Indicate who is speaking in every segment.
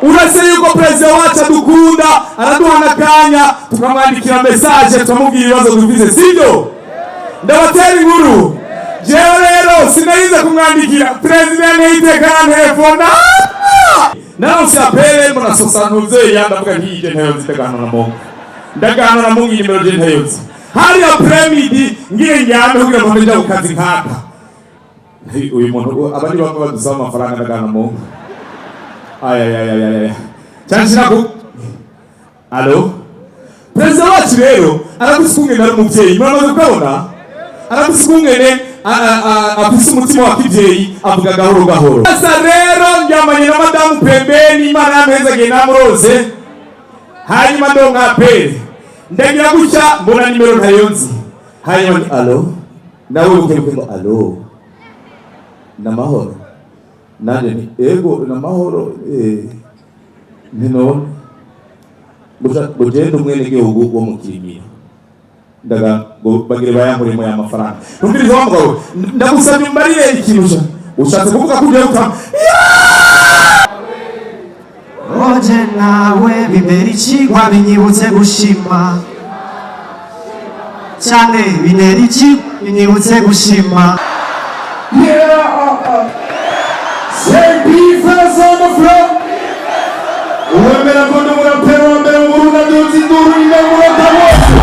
Speaker 1: urase yuko president wacu adukunda araduha nakanya tukamwandikira message tukamubwira ibibazo dufise sibyo ndabatera inkuru jewe rero sinayize kumwandikira president yitekana telefone naronse apele mbona sosanuze yandavuga ntije ntayo zitekana na Mungu ndagana na Mungu nimero je ntayo hari apremidi ngire njyame kugira ngo njya kukazi nkaka uyu muntu abandi bako badusaba amafaranga ndagana na Mungu aya cyangwa ko allo president wacu rero aragusunge na umuvyeyi muramaze kubona aragusunge afise umutima wa kivyeyi avuga gahoro gahoro asa rero njyamanye na madamu pembeni imana yameza gena muroze hanyuma ndo ngapere ndagira gucya mbona nimero ntayonzi hanyuma allo nawe ukebukemo allo namahoro nanje ni ego namahoro nino bugenda umwene gihugu wo mukirimira ndaga bagire bayamurimo ya mafaranga numviriza wamugabo ndagusabye mbarire ikintu ushatse kuvuga kujya uta
Speaker 2: oje nawe bibera ikigwa binyibutse gushima cyane binera iki binyibutse gushima
Speaker 3: Say defense on the floor. Uwemera kondo murapero wambere muruna duzi nduru ina muratawosu.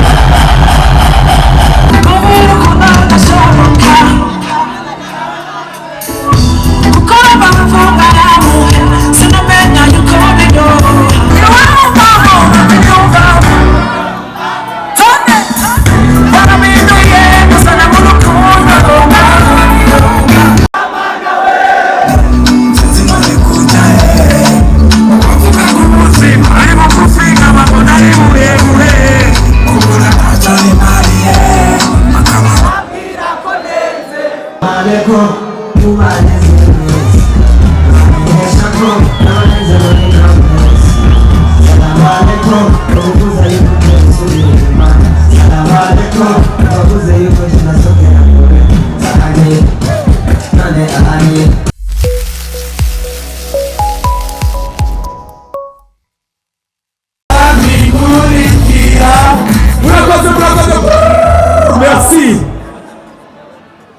Speaker 1: Merci.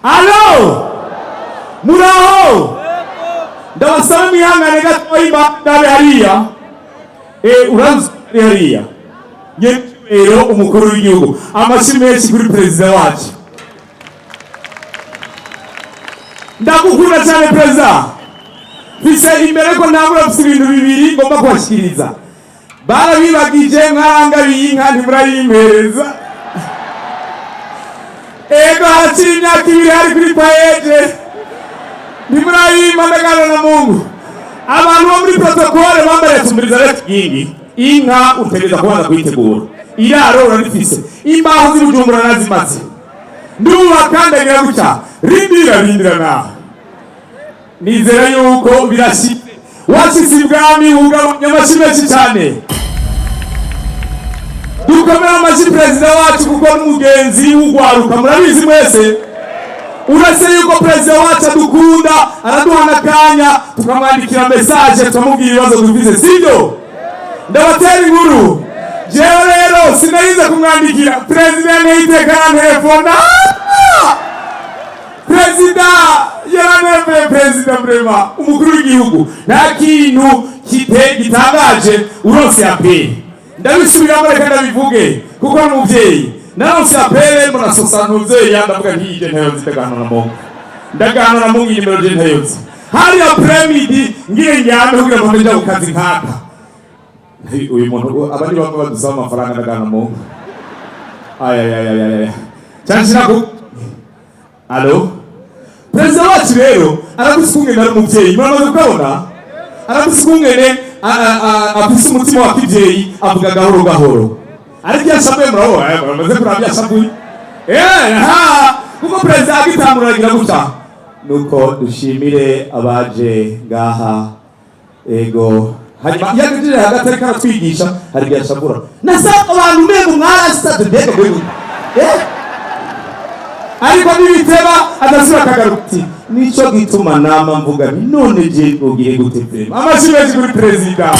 Speaker 1: Allô? Muraho. Ndabasaba mihangane gatoya ndabe hariya. Uranzi hariya. Nyero umukuru w'igihugu. Amashyi menshi kuri president wacu. Ndagukunda cyane president. Bise imbere ko ntabura afite ibintu bibiri ngomba kwashikiriza. Barabibagije nkanga biyinka ntimurayimpereza. Ego haracinya kibiri hari kuri paeje. Ntimurayima ndagana na Mungu. Abantu bo muri protokole bambare tumiriza leta yingi. Inka utegeza kubanza kuyitegura. Iraro urabifise. Imbaho z'Ibujumbura nazimaze. Nduba kandi ngira gucya. Rindira nawe. Nizera yuko birashitse. Washitse ibwami ugabanya amashyi cyane. Dukomera amashyi president wacu kuko n'umugenzi w'ugwaruka murabizi mwese. Urase yuko president wacu adukunda araduha nakanya tukamwandikira message tukamubwira ibibazo dufise sibyo ndabatera inkuru jewe rero sinayize kumwandikira president yitekana telefone yaranembeye president brema umukuru w'igihugu nta kintu gitangaje uronse apeli ndabisubiramo reka ndabivuge kuko n'umuvyeyi naronse apeli mbona sosanuze yandavuga ntije ntayo zitekana na Mungu ndagana na Mungu nimero je ntayo hari apremidi ngire njyame kugira ngo njya kukazi nkaka uyu muntu abandi bako badusaba amafaranga ndagana na Mungu aya cyangwa ko allo president wacu rero aragusunge na umuvyeyi muramaze kubona aragusunge afise umutima wa kivyeyi avuga gahoro gahoro ariko yashabuye muraho bamaze kurabya yashabuye kuko president agitanguragira gutya nuko dushimire abaje ngaha ego hanyuma yagije hagati ariko aratwigisha hari yashabura nasaba abantu mwe mwarasatse ndege bwe ariko nibiteba adasubira akagaruka nico gituma nama mvuga none je ugiye gute frema amashimwe kuri president.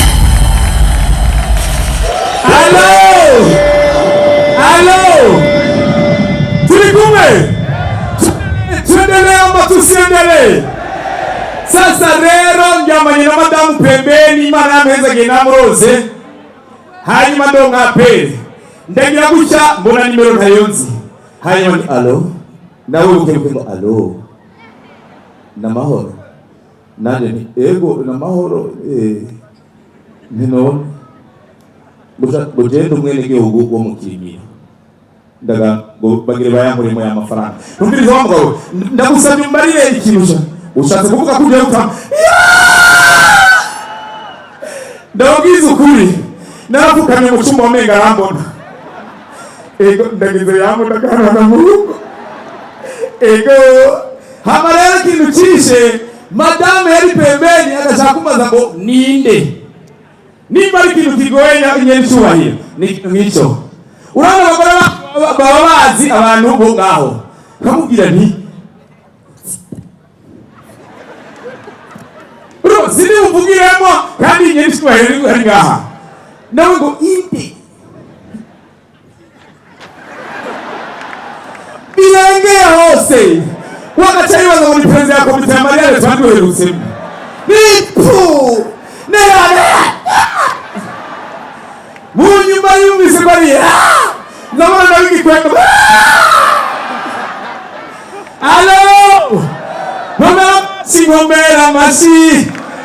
Speaker 1: Allo turi kumwe tuendelee ama tusiendelee? Sasa rero njamanye na madamu pembeni Imana yameza gena muroze hanyuma ndonka pere ndagira gucya mbona nimero ntayonzi hanyuma ni allo nawe ukebuke ngo allo namahoro nanje ni ego namahoro nino bugenda umwene gihugu wo mukirimira ndaga ngo bagire bayamurimo ya mafaranga numviriza wa mugabo ndagusabye mbarire ikintu ushatse kuvuga kujya uta ndabwiza ukuri narafukamye mu cyumba wamenga arambona ego ndagize yamunda kana mu ego hama rero ikintu cishe madame yari pembeni agashaka kumaza ngo ninde nimba ari ikintu kigoye nyene cyubahiro nico urabona abagore baba bazi abantu bo ngaho kamubwira nti bro sindi uvugiremo kandi nyene cyubahiro ari ngaha nawe ngo inde birengeye hose wagaca yibaza ngo ni perezida ya komite ya mariage twanduherutsemo nipu neyane munyuma yumvise bari ndabona nabigikwenda allo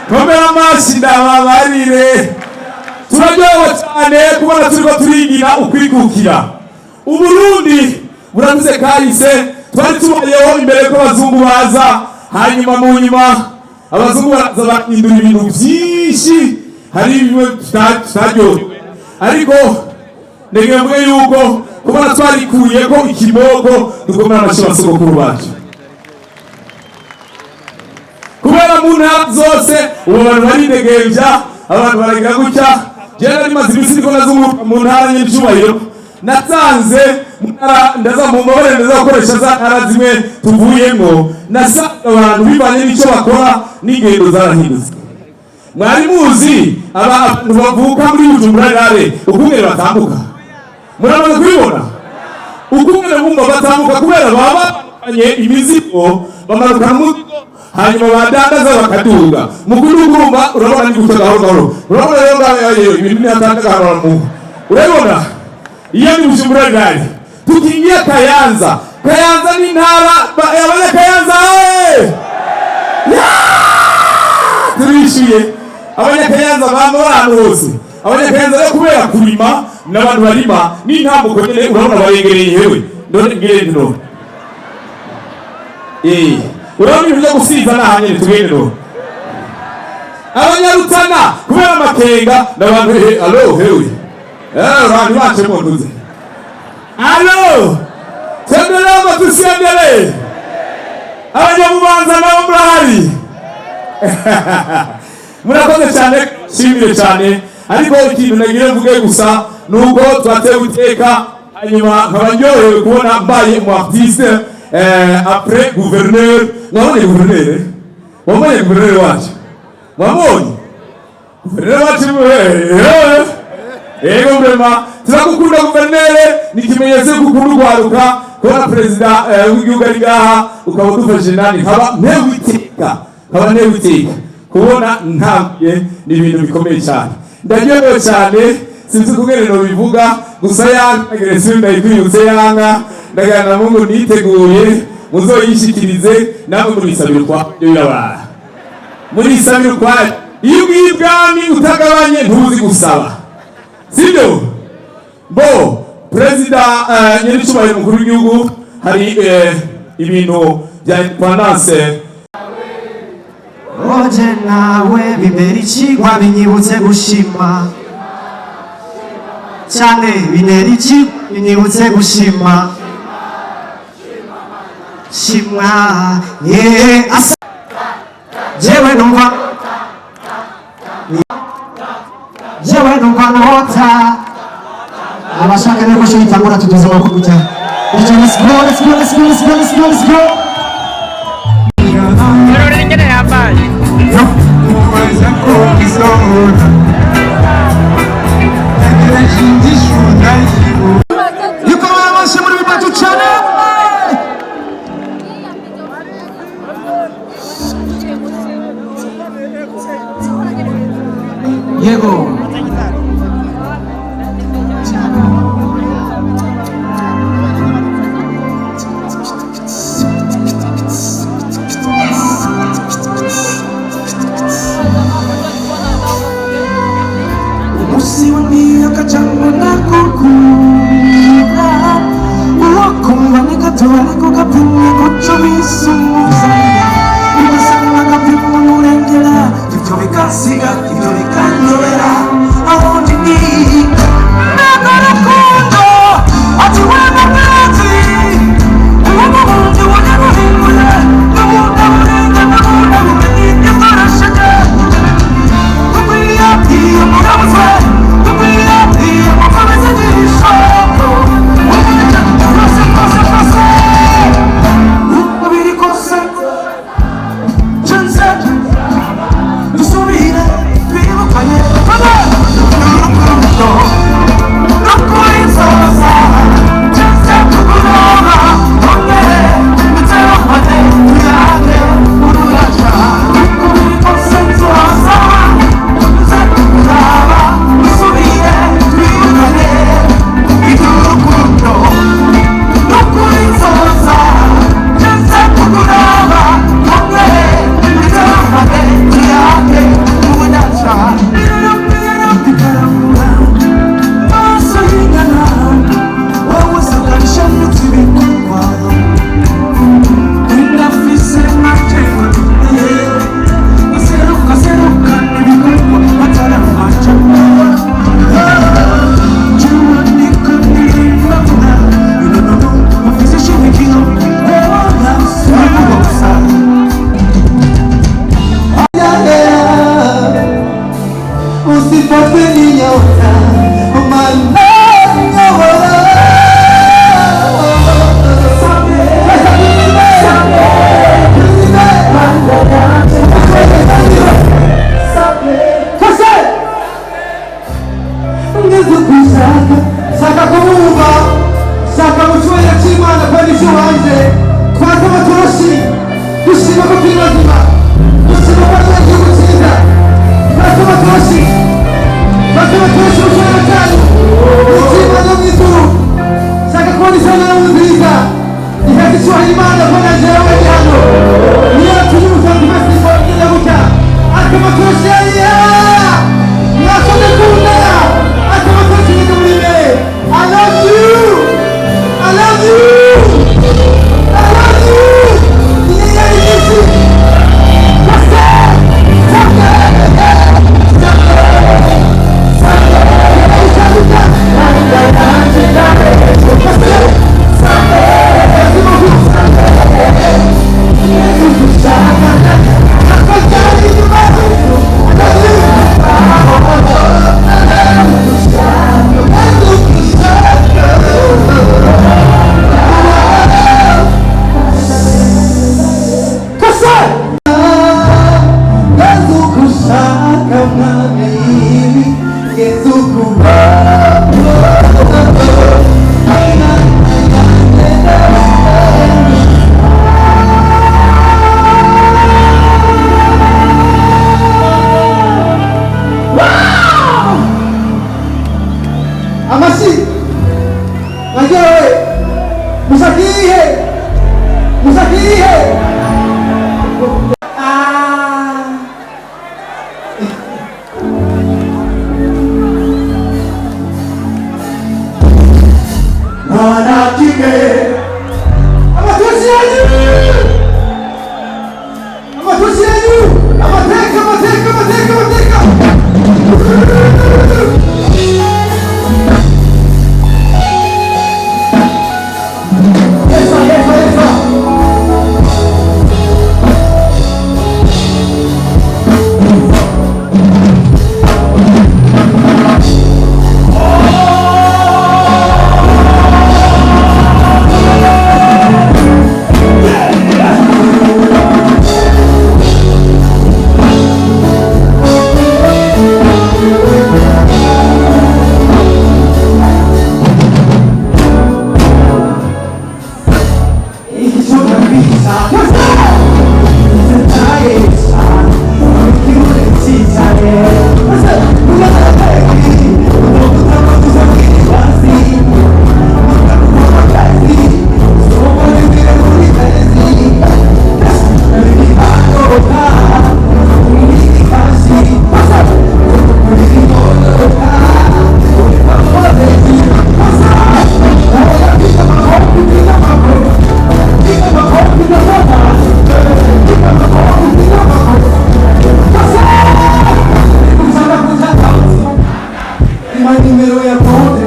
Speaker 1: nkomera amashyi ndababarire turaryohewe cyane kubona turiko turigina ukwikukira Uburundi buravuze kahise twari tubayeho imbere ko abazungu baza hanyuma mu nyuma abazungu baraza bahindura ibintu byinshi hari bimwe tutaryohewe ariko ndegemwe yuko kubona twarikuye ko ikiboko dukomera amashyi sogokuru bacu kubera mu ntara zose ubu bantu baridegembya abantu baragira gutya jena rimaze ibisi niko nazunguruka mu ntara nyincyubahiro natanze ndaza mu mabare ndaza gukoresha za ntara zimwe tuvuyemo nasa abantu bivanye n'icyo bakora n'ingendo zarahindutse mwari muzi abantu bavuka muri Bujumbura rare ukungene batambuka muramaze kubibona ukungene bumva batambuka kubera babanye imizigo bamaruka mu hanyuma badandaza bakaduga mu kudugurumba urabona ni gutega gahoro urabona rero ibintu byatanga gahoro mu urabona iyo ni Bujumbura rare tukingiye Kayanza ni ntara abanyakayanza turishyuye abanyakayanza bamwe hose abanyakayanza rero kubera kurima n'abantu barima n'intambuko nyine urabona barengereye hewe none ngirende none urabona ibyo gusiza n'ahanyene tugende none abanyarutana kubera amakenga n'abantu allo hewe abantu bacu mu nduze allo tendelamo tusiendele abanyamubanza nabo murahari murakoze cyane shimire cyane ariko ikintu nagira mvuge gusa nuko twatewe iteka hanyuma nkabandyohewe kubona mbaye mu artiste après gouverneur mwabonye gouverneur wacu gouverneur wacu ego vrema turakukunda gouverneur nikimenyetse gukunda urwaruka kubona perezida w'igihugu ari ngaha ukaba udufashe nani nkaba ntewiteka kubona ntabye ni ibintu bikomeye cyane ndaryohewe cyane sinzi kungene no bivuga gusa agresiyo ndayikwiyutse yanga ndagana Mungu niteguye muzoyishikirize namwe murisabira kwa y'abara murisabira kwa iyo ubwibwami utagabanye ntuzi gusaba sibyo bo perezida nyir'icyubahiro mukuru w'igihugu hari ibintu bya independence
Speaker 2: oje nawe bibera ikigwa binyibutse gushima cyane binera iki binyibutse gushima shimwa asa jewe numva nota abashaka rero ko shitangura tutuze makuru cyane Let's go, let's go, let's go, let's go, let's go, let's go. Yuko wanawashe muri bitatu cyane. Yego. Usiwambie kachangu na kukura uwakumva nikatoa nikukapimwe kuchobisumuza ubasanga kapimwe murengera ivyo bikasiga ivyo bikanyobera aho ndi nagarukundo ati wema mwazi uwamubundi wanyaruhingule n'umunda burenga n'umunda bumenye farashaka kukwiriya iyo murabuze Saka kumumva, saka muchwenya chimana kwa nisho wanje kwa kama toroshi kushima kwa pinazima kushima kwa nina kiu kuchinda kwa kama toroshi muchwenya chani kushima na mizuru saka kwa nisana na muzika ikakishwa imana kwa najera wajano niya tujumu tantimasi kwa kila muka akama toroshi ya nasone kuna akama toroshi nika mulime I love you! I love you! I love you! Yeah, what's that? Something! my numero ya ponte.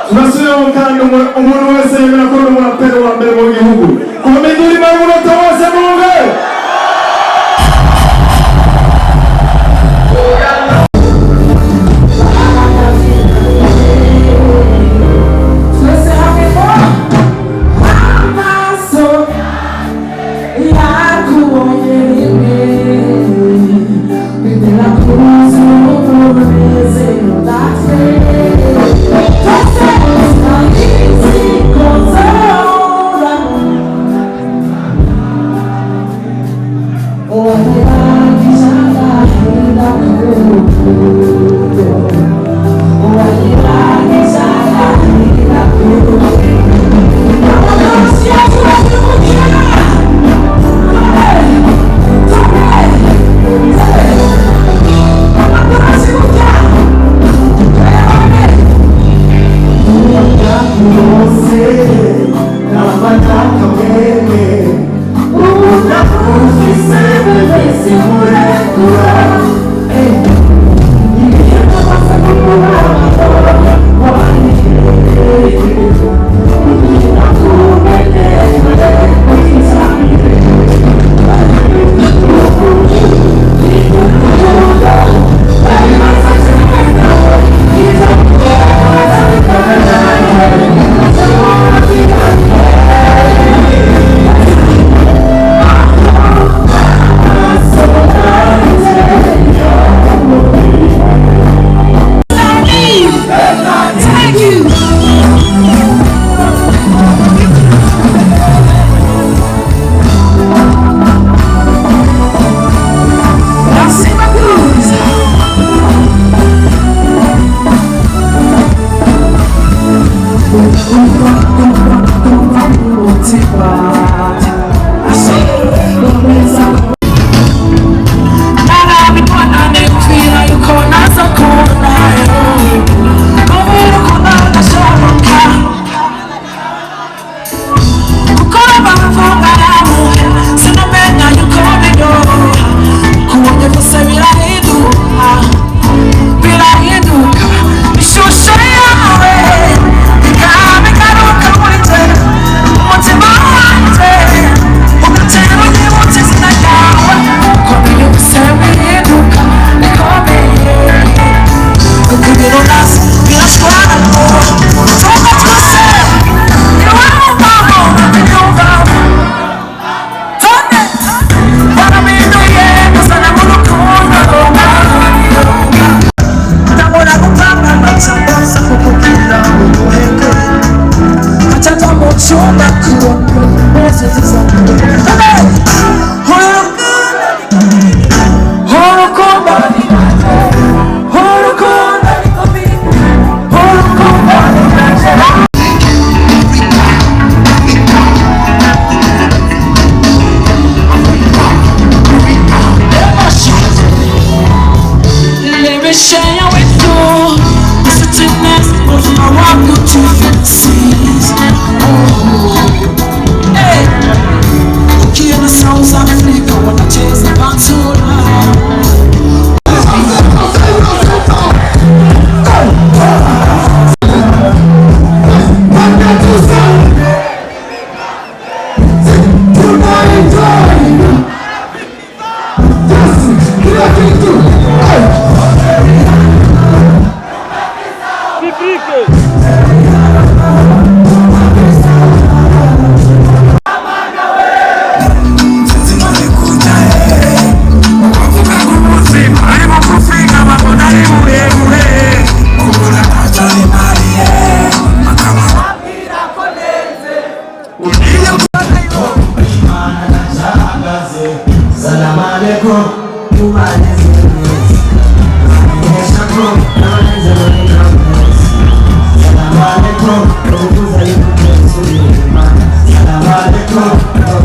Speaker 3: Tunasubiramo kandi umuntu wese yemera ko ndi umuraperi wa mbere mu gihugu. Komeduri mari munota wose munge.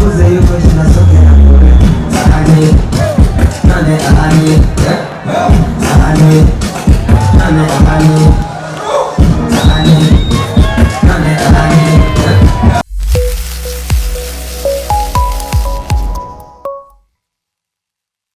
Speaker 2: wabuze yuko kinasokera kure ahanye none ahanye